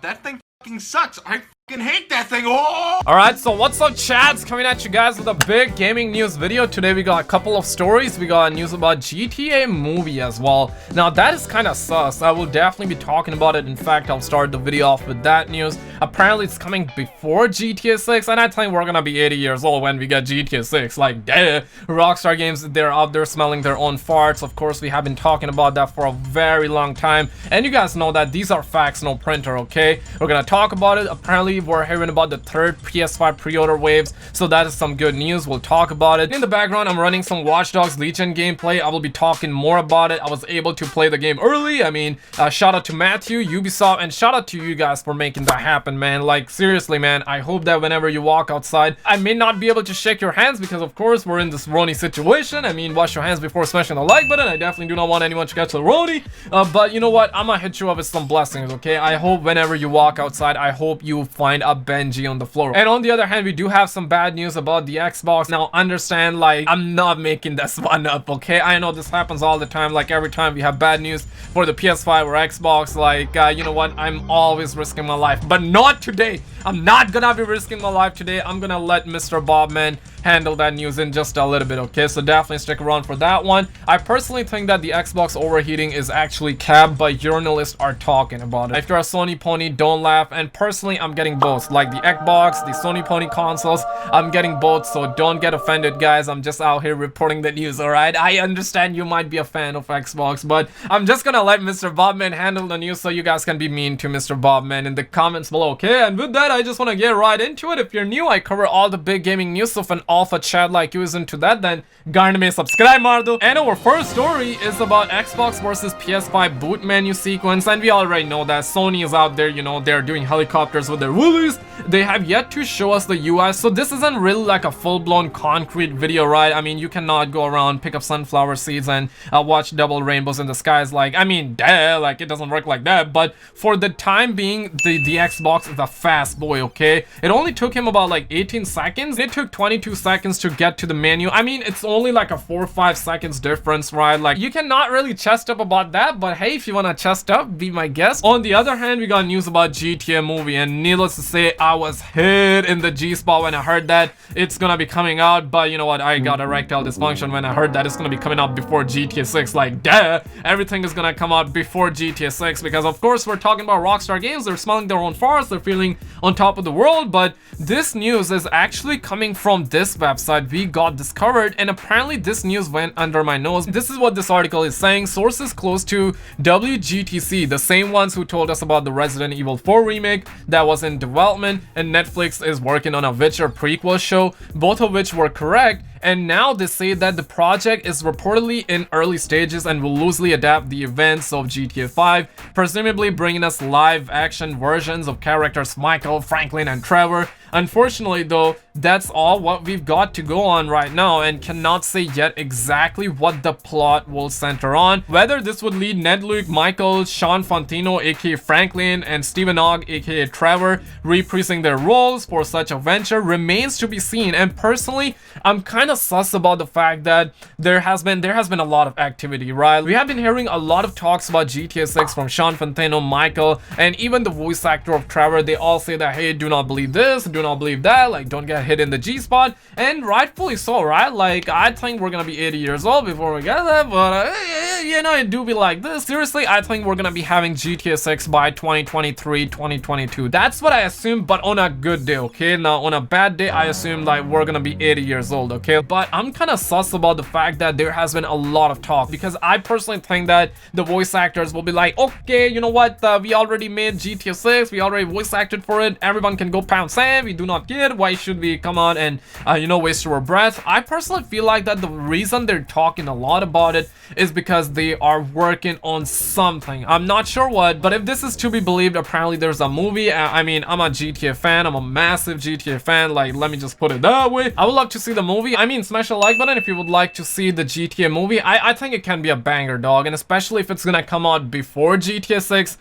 That thing fucking sucks. I fucking hate that thing. Oh! Alright, so what's up, chads? Coming at you guys with a big gaming news video. Today we got a couple of stories. We got news about GTA movie as well. Now that is kind of sus. I will definitely be talking about it. In fact, I'll start the video off with that news. Apparently it's coming before GTA 6, and I think we're gonna be 80 years old when we get GTA 6. Like, duh. Rockstar Games, they're out there smelling their own farts. Of course, we have been talking about that for a very long time, and you guys know that these are facts, no printer, okay? We're gonna talk about it. Apparently we're hearing about the third PS5 pre-order waves, so that is some good news. We'll talk about it. In the background, I'm running some Watchdogs Legion gameplay. I will be talking more about it. I was able to play the game early. I mean, shout out to Matthew, Ubisoft, and shout out to you guys for making that happen, man. Like, seriously, man, I hope that whenever you walk outside, I may not be able to shake your hands because, of course, we're in this Roni situation. I mean, wash your hands before smashing the like button. I definitely do not want anyone to catch the Roni. But you know what? I'm gonna hit you up with some blessings, okay? I hope whenever you walk outside, I hope you find a Benji on the floor. And on the other hand, we do have some bad news about the Xbox. Now, understand, like, I'm not making this one up, okay? I know this happens all the time. Like, every time we have bad news for the PS5 or Xbox, like, you know what? I'm always risking my life, but not today. I'm not gonna be risking my life today. I'm gonna let Mr. Bobman handle that news in just a little bit, okay? So definitely stick around for that one. I personally think that the Xbox overheating is actually capped, but journalists are talking about it. If you're a Sony pony, don't laugh. And personally, I'm getting both. Like the Xbox, the Sony pony consoles, I'm getting both, so don't get offended, guys. I'm just out here reporting the news, alright? I understand you might be a fan of Xbox, but I'm just gonna let Mr. Bobman handle the news so you guys can be mean to Mr. Bobman in the comments below, okay? And with that, I just want to get right into it. If you're new, I cover all the big gaming news, so if an alpha chat like you is into that, then garne me subscribe mardo. And our first story is about Xbox versus PS5 boot menu sequence, and we already know that Sony is out there, you know, they're doing helicopters with their woolies. They have yet to show us the US, so this isn't really like a full-blown concrete video, right? I mean, you cannot go around, pick up sunflower seeds and watch double rainbows in the skies. Like, I mean, duh, like, it doesn't work like that. But for the time being, the Xbox is a fast boy, okay? It only took him about like 18 seconds. It took 22 seconds to get to the menu. I mean, it's only like a 4 or 5 seconds difference, right? Like, you cannot really chest up about that, but hey, if you want to chest up, be my guest. On the other hand, we got news about GTA movie, and needless to say, I was hit in the G-spot when I heard that it's gonna be coming out. But you know what, I got erectile dysfunction when I heard that it's gonna be coming out before GTA 6. Like, duh, everything is gonna come out before GTA 6 because of course we're talking about Rockstar Games. They're smelling their own farts, they're feeling on top of the world. But this news is actually coming from this website we got discovered, and apparently this news went under my nose. This is what this article is saying. Sources close to WGTC, the same ones who told us about the Resident Evil 4 remake that was in development, and Netflix is working on a Witcher prequel show, both of which were correct. And now they say that the project is reportedly in early stages and will loosely adapt the events of GTA 5, presumably bringing us live action versions of characters Michael, Franklin, and Trevor. Unfortunately though, that's all what we've got to go on right now, and cannot say yet exactly what the plot will center on. Whether this would lead Ned Luke, Michael, Sean Fantino aka Franklin, and Stephen Ogg aka Trevor reprising their roles for such a venture remains to be seen. And personally, I'm kind of sus about the fact that there has been a lot of activity, right? We have been hearing a lot of talks about GTA 6 from Sean Fantino, Michael, and even the voice actor of Trevor. They all say that, hey, do not believe this, do not believe that, like, don't get hit in the G-spot, and rightfully so, right? Like, I think we're gonna be 80 years old before we get that, but you know, it do be like this. Seriously, I think we're gonna be having GTA 6 by 2023, 2022. That's what I assume, but on a good day, okay? Now, on a bad day, I assume like we're gonna be 80 years old, okay? But I'm kind of sus about the fact that there has been a lot of talk, because I personally think that the voice actors will be like, okay, you know what, we already made GTA 6, we already voice acted for it, everyone can go pound sand, we do not get, why should we come on and you know, waste our breath? I personally feel like that the reason they're talking a lot about it is because they are working on something. I'm not sure what, but if this is to be believed, apparently there's a movie. I mean, I'm a GTA fan, I'm a massive GTA fan, like, let me just put it that way. I would love to see the movie. I mean, mean, smash a like button if you would like to see the GTA movie. I think it can be a banger, dog, and especially if it's gonna come out before GTA 6,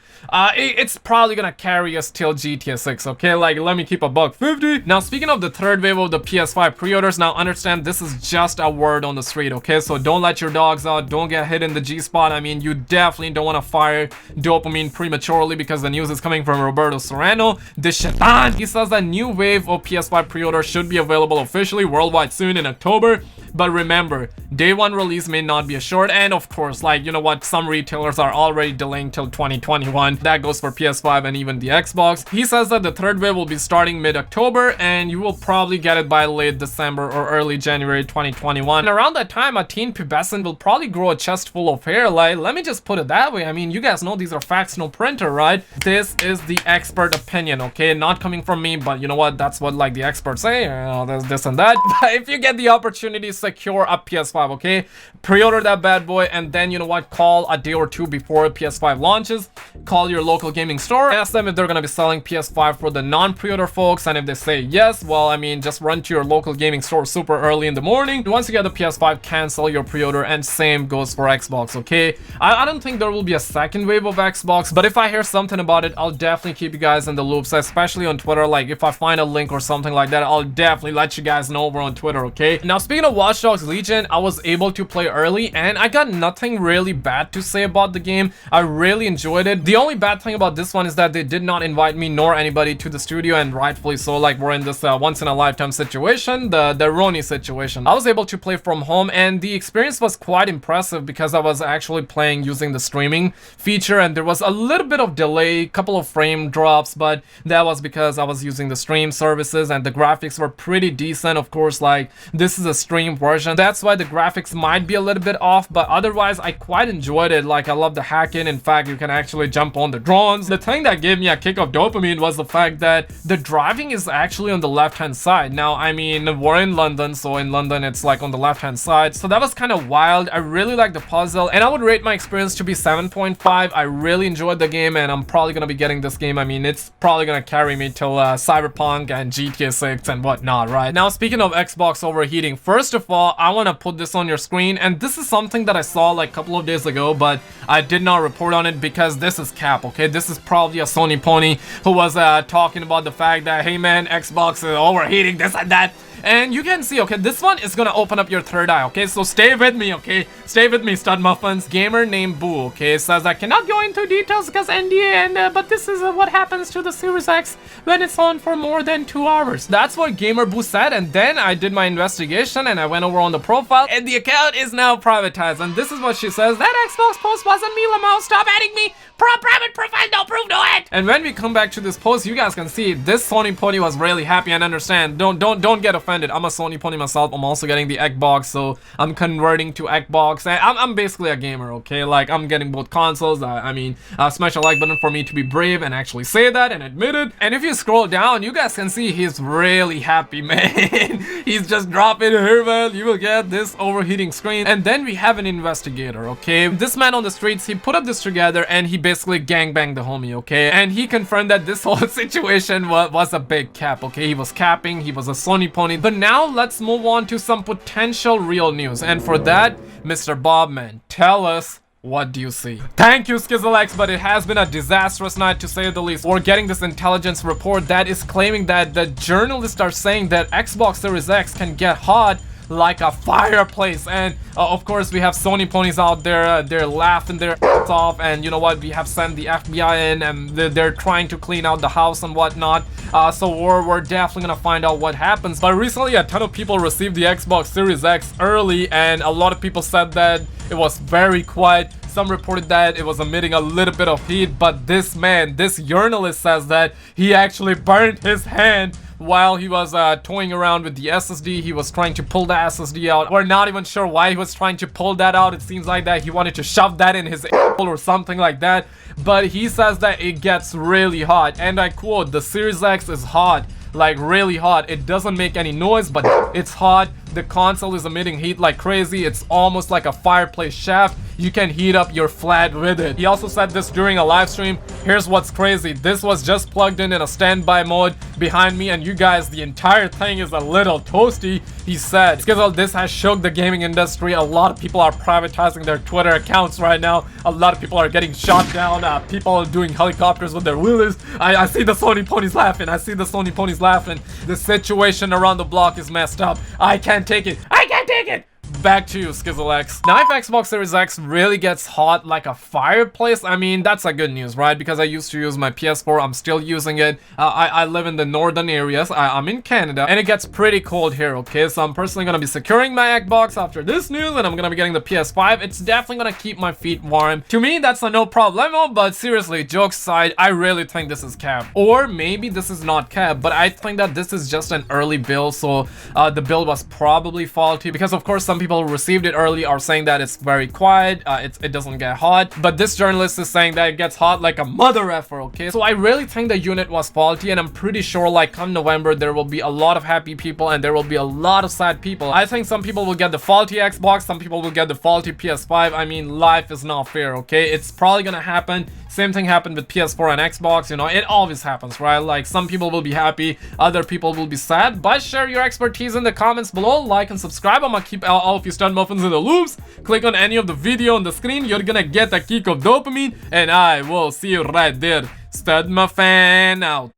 it's probably gonna carry us till GTA 6, okay? Like, let me keep a $150. Now, speaking of the third wave of the PS5 pre-orders, now understand this is just a word on the street, okay? So don't let your dogs out, don't get hit in the G-spot. I mean, you definitely don't want to fire dopamine prematurely because the news is coming from Roberto Serrano, the Shaitan. He says that new wave of PS5 pre-order should be available officially worldwide soon in October. But remember, day one release may not be assured, and of course, like, you know what, some retailers are already delaying till 2021. That goes for PS5 and even the Xbox. He says that the third wave will be starting mid-October, and you will probably get it by late December or early January 2021. And around that time, a teen pubescent will probably grow a chest full of hair. Like, let me just put it that way. I mean, you guys know these are facts, no printer, right? This is the expert opinion, okay? Not coming from me, but you know what? That's what, like, the experts say. You know, there's this and that. But if you get the opportunity, secure a PS5, okay? Pre-order that bad boy, and then, you know what, call a day or two before PS5 launches. Call your local gaming store, ask them if they're gonna be selling PS5 for the non-pre-order folks, and if they say yes, well, I mean, just run to your local gaming store super early in the morning. Once you get the PS5, cancel your pre-order, and same goes for Xbox, okay? I don't think there will be a second wave of Xbox, but if I hear something about it, I'll definitely keep you guys in the loops, especially on Twitter. Like, if I find a link or something like that, I'll definitely let you guys know over on Twitter, okay? Now, speaking of Watchdogs Legion, I was able to play early, and I got nothing really bad to say about the game. I really enjoyed it. The only bad thing about this one is that they did not invite me nor anybody to the studio, and rightfully so. Like, we're in this once-in-a-lifetime situation, the Roni situation. I was able to play from home, and the experience was quite impressive because I was actually playing using the streaming feature, and there was a little bit of delay, couple of frame drops, but that was because I was using the stream services, and the graphics were pretty decent. Of course, like, this is a stream version, that's why the graphics might be a little bit off, but otherwise I quite enjoyed it. Like, I love the hacking. In fact, you can actually jump on the drones. The thing that gave me a kick of dopamine was the fact that the driving is actually on the left hand side. Now, I mean, we're in London, so in London it's like on the left hand side, so that was kind of wild. I really like the puzzle, and I would rate my experience to be 7.5. I really enjoyed the game, and I'm probably gonna be getting this game. I mean, it's probably gonna carry me till Cyberpunk and GTA 6 and whatnot, right? Now, speaking of Xbox overheating, first of all, I want to put this on your screen, and this is something that I saw like a couple of days ago, but I did not report on it because this is cap, okay? This is probably a Sony pony who was talking about the fact that, hey man, Xbox is overheating, this and that. And you can see, okay, this one is gonna open up your third eye, okay? So stay with me, okay? Stay with me, stud muffins. Gamer named Boo, okay, says I cannot go into details because NDA, and but this is what happens to the Series X when it's on for more than 2 hours. That's what Gamer Boo said, and then I did my investigation and I went over on the profile, and the account is now privatized. And this is what she says: that Xbox post wasn't me, Lamau. Stop adding me. Private profile, no proof, no ad. And when we come back to this post, you guys can see this Sony pony was really happy, and understand. Don't get offended. I'm a Sony pony myself. I'm also getting the Xbox, so I'm converting to Xbox, and I'm basically a gamer, okay? Like, I'm getting both consoles. I mean, smash a like button for me to be brave and actually say that and admit it. And if you scroll down, you guys can see he's really happy, man. He's just dropping here, man. You will get this overheating screen. And then we have an investigator, okay? This man on the streets, he put up this together, and he basically gangbanged the homie, okay? And he confirmed that this whole situation was a big cap, okay? He was capping, he was a Sony pony. But now let's move on to some potential real news. And for that, Mr. Bobman, tell us, what do you see? Thank you, Skizzlex, but it has been a disastrous night to say the least. We're getting this intelligence report that is claiming that the journalists are saying that Xbox Series X can get hot like a fireplace. And of course, we have Sony ponies out there, they're laughing their ass off, and you know what, we have sent the FBI in, and they're trying to clean out the house and whatnot. So we're definitely gonna find out what happens. But recently, a ton of people received the Xbox Series X early, and a lot of people said that it was very quiet. Some reported that it was emitting a little bit of heat, but this man, this journalist, says that he actually burned his hand while he was toying around with the SSD. He was trying to pull the SSD out. We're not even sure why he was trying to pull that out. It seems like that he wanted to shove that in his apple or something like that. But he says that it gets really hot, and I quote, "The Series X is hot, like really hot. It doesn't make any noise, but it's hot. The console is emitting heat like crazy. It's almost like a fireplace shaft." you can heat up your flat with it. He also said this during a live stream. Here's what's crazy. This was just plugged in a standby mode behind me, and you guys, the entire thing is a little toasty. He said, Skizzle, this has shook the gaming industry. A lot of people are privatizing their Twitter accounts right now. A lot of people are getting shot down. People are doing helicopters with their wheelers. I see the Sony ponies laughing. I see the Sony ponies laughing. The situation around the block is messed up. I can't take it. I can't take it. Back to you, SkizzleX. Now, if Xbox Series X really gets hot like a fireplace, I mean, that's a good news, right? Because I used to use my PS4, I'm still using it. I live in the northern areas. I'm in Canada, and it gets pretty cold here, okay? So I'm personally gonna be securing my Xbox after this news, and I'm gonna be getting the PS5. It's definitely gonna keep my feet warm. To me, that's a no problemo, but seriously, jokes aside, I really think this is cap. Or maybe this is not cap, but I think that this is just an early build, so the build was probably faulty, because of course some people who received it early are saying that it's very quiet, it doesn't get hot, but this journalist is saying that it gets hot like a mother effer, okay? So I really think the unit was faulty, and I'm pretty sure like come November there will be a lot of happy people and there will be a lot of sad people. I think some people will get the faulty Xbox, some people will get the faulty PS5. I mean, life is not fair, okay? It's probably gonna happen. Same thing happened with PS4 and Xbox, you know, it always happens, right? Like, some people will be happy, other people will be sad, but share your expertise in the comments below, like and subscribe. I'm gonna keep all of you stud muffins in the loops. Click on any of the video on the screen, you're gonna get a kick of dopamine, and I will see you right there. Stud muffin out.